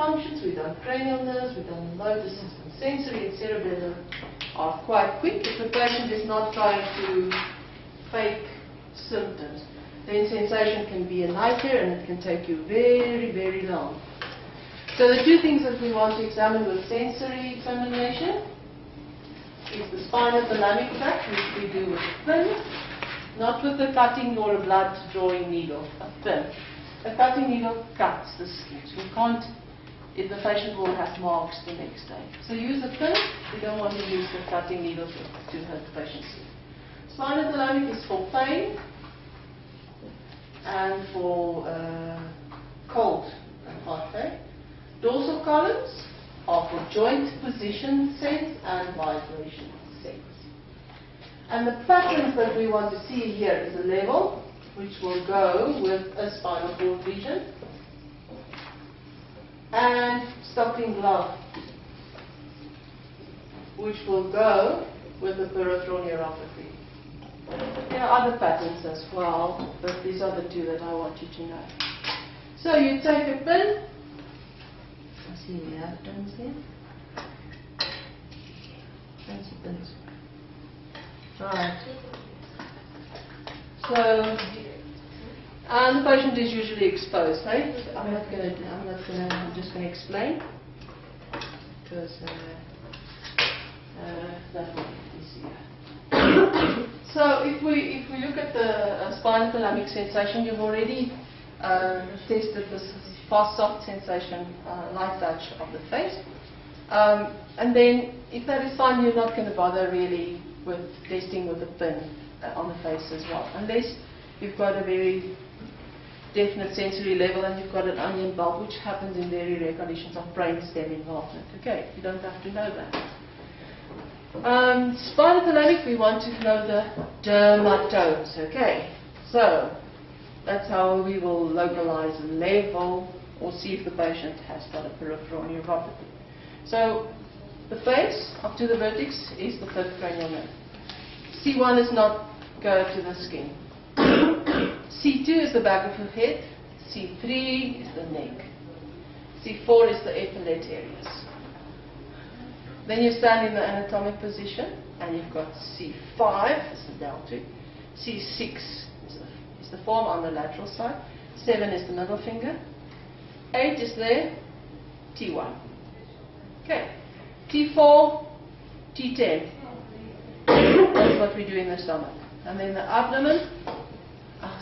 functions, we've done cranial nerves, we've done the motor system, sensory and cerebellar are quite quick. If the patient is not trying to fake symptoms, then sensation can be a nightmare and it can take you very, very long. So the two things that we want to examine with sensory examination is the spinal thalamic tract, which we do with a pin, not with a cutting or a blood drawing needle, a pin. A cutting needle cuts the skin. So you can't, if the patient will have marks the next day. So use a pin. You don't want to use the cutting needle to hurt the patient's skin. Spinal thalamic is for pain and for cold and hot pain. Dorsal columns are for joint position sense and vibration sense. And the patterns that we want to see here is a level, which will go with a spinal cord region, and stocking glove, which will go with the peripheral neuropathy. There are other patterns as well, but these are the two that I want you to know. So you take a pin. I see we have pins here. Fancy pins. Right. So, and the patient is usually exposed, right? I'm just going to explain. Because that one is easier. So if we look at the spinal thalamic sensation, you've already tested this fast soft sensation, light touch of the face. And then if that is fine, you're not going to bother really with testing with a pin on the face as well, unless you've got a very definite sensory level and you've got an onion bulb, which happens in very rare conditions of brainstem involvement. Okay, you don't have to know that. Spinal thalamic, we want to know the dermatomes. Okay, so that's how we will localize a level or see if the patient has got a peripheral neuropathy. So the face up to the vertex is the fifth cranial nerve. C1 does not go to the skin. C2 is the back of the head. C3 is the neck. C4 is the epaulette areas. Then you stand in the anatomic position and you've got C5 is the deltoid. C6 is the form on the lateral side. 7 is the middle finger. 8 is there. T1. Okay. T4, T10. That's what we do in the stomach. And then the abdomen,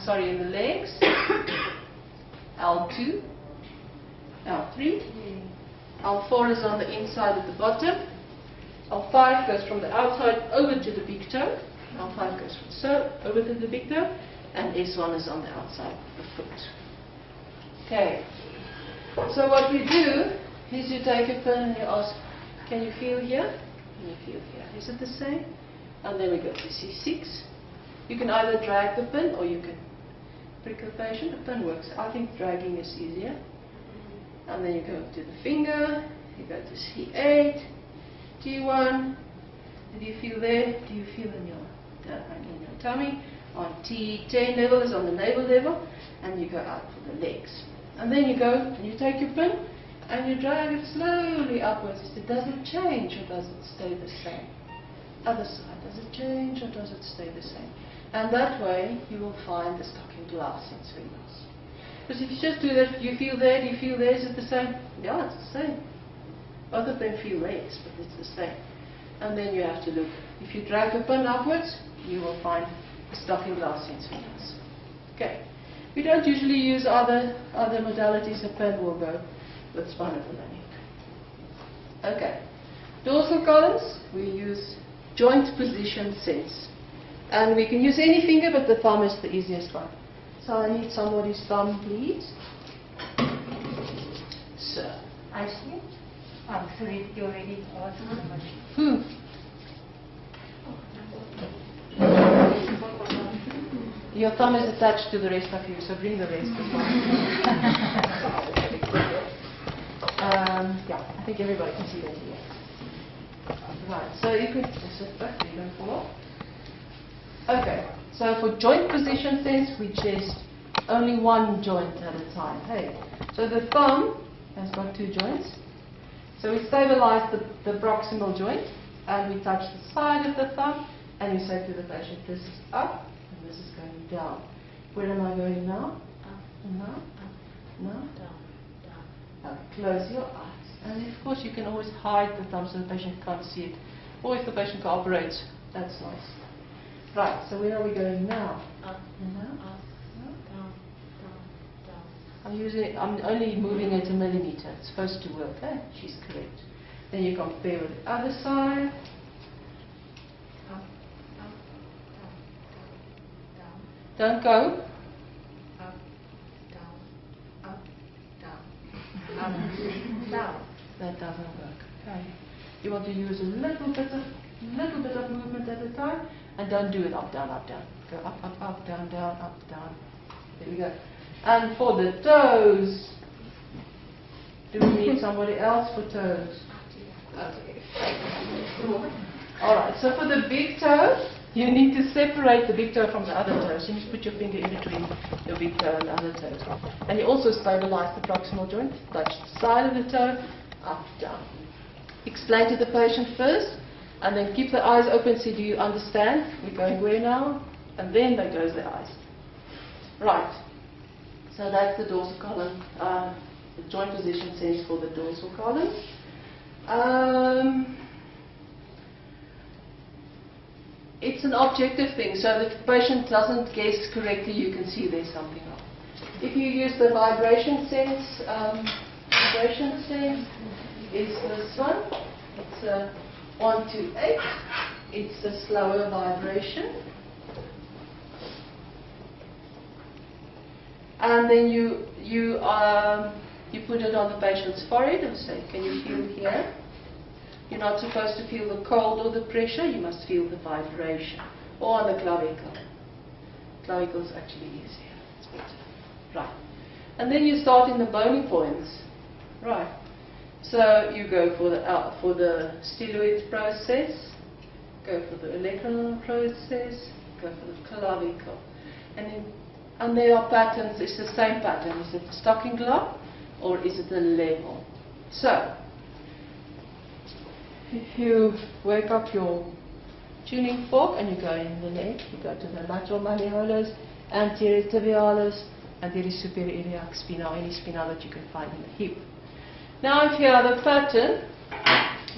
in the legs, L2, L3, L4 is on the inside at the bottom, L5 goes from the outside over to the big toe, L5 goes from so over to the big toe, and S1 is on the outside of the foot. Okay, so what we do is you take a pin and you ask, can you feel here? Can you feel here? Is it the same? And then we go to C6. You can either drag the pin or you can prick the patient. The pin works. I think dragging is easier. And then you go to the finger. You go to C8, T1. Do you feel there? Do you feel in your tummy? On T10 level is on the navel level. And you go out for the legs. And then you go and you take your pin and you drag it slowly upwards. Does it change or does it stay the same? Other side, does it change or does it stay the same? And that way you will find the stocking glass sensory loss. Because if you just do that, do you feel there, do you feel there, is it the same? Yeah, it's the same. Both of them feel less, but it's the same. And then you have to look. If you drag the pin upwards, you will find the stocking glass sensory loss. Okay. We don't usually use other modalities. A pin will go with spinal thalamic. Okay. Dorsal columns, we use joint position sense. And we can use any finger, but the thumb is the easiest one. So I need somebody's thumb, please. So, I see. I'm sorry, you already asked the question. Your thumb is attached to the rest of you, so bring the rest as well. Yeah, I think everybody can see that here. Right, so you could sit back so you don't fall off. Okay, so for joint position sense, we test only one joint at a time. Hey, so the thumb has got two joints. So we stabilize the proximal joint, and we touch the side of the thumb, and you say to the patient, this is up, and this is going down. Where am I going now? Up. Now? Up. Now? Down. Down. Okay, close your eyes. And of course you can always hide the thumb so the patient can't see it. Or if the patient cooperates, that's nice. Right, so where are we going now? Up. Now? Up. Down. Down. I'm only moving it a millimeter. It's supposed to work, eh? She's correct. Then you compare with the other side. Up. Up. Down. Don't go. Up. Down. Up. Down. Up. Down. That doesn't work. Okay. You want to use a little bit of movement at a time, and don't do it up, down, up, down. Go up, up, up, down, down, up, down. There we go. And for the toes, do we need somebody else for toes? Okay. Alright, so for the big toe, you need to separate the big toe from the other toes. You need to put your finger in between your big toe and the other toes. And you also stabilize the proximal joint. Touch the side of the toe, up, down. Explain to the patient first, and then keep the eyes open. See, do you understand? We're going where now? And then they close their eyes. Right. So that's the dorsal column. The joint position sense for the dorsal column. It's an objective thing, so if the patient doesn't guess correctly, you can see there's something wrong. If you use the vibration sense is this one. It's a 1 to 8. It's a slower vibration. And then you put it on the patient's forehead and say, can you feel here? You're not supposed to feel the cold or the pressure, you must feel the vibration. Or on the clavicle. Clavicle is actually easier. It's better. Right. And then you start in the bony points. Right. So you go for the styloid process, go for the electron process, go for the clavicle. And there are patterns. It's the same pattern. Is it the stocking glove or is it the level? So, if you wake up your tuning fork and you go in the neck, you go to the lateral malleolus, anterior tibialis, anterior superior iliac spinal, any spinal that you can find in the hip. Now if you have a pattern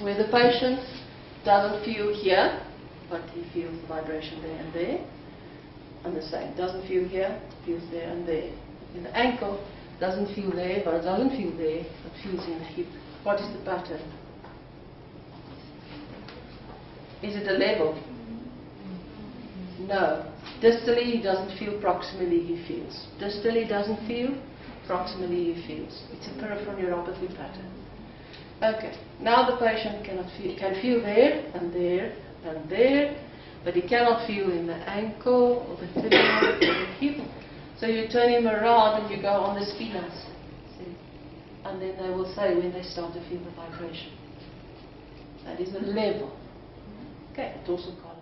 where the patient doesn't feel here, but he feels the vibration there and there, and the same, doesn't feel here, feels there and there. In the ankle, doesn't feel there, but it doesn't feel there, but feels in the hip. What is the pattern? Is it a level? No. Distally he doesn't feel, proximally he feels. Distally doesn't feel, proximally he feels. It's a peripheral neuropathy pattern. Okay, now the patient can feel there and there and there, but he cannot feel in the ankle or the tibia or the hip. So you turn him around and you go on the spinas. See? And then they will say when they start to feel the vibration. That is a level. Okay, dorsal column.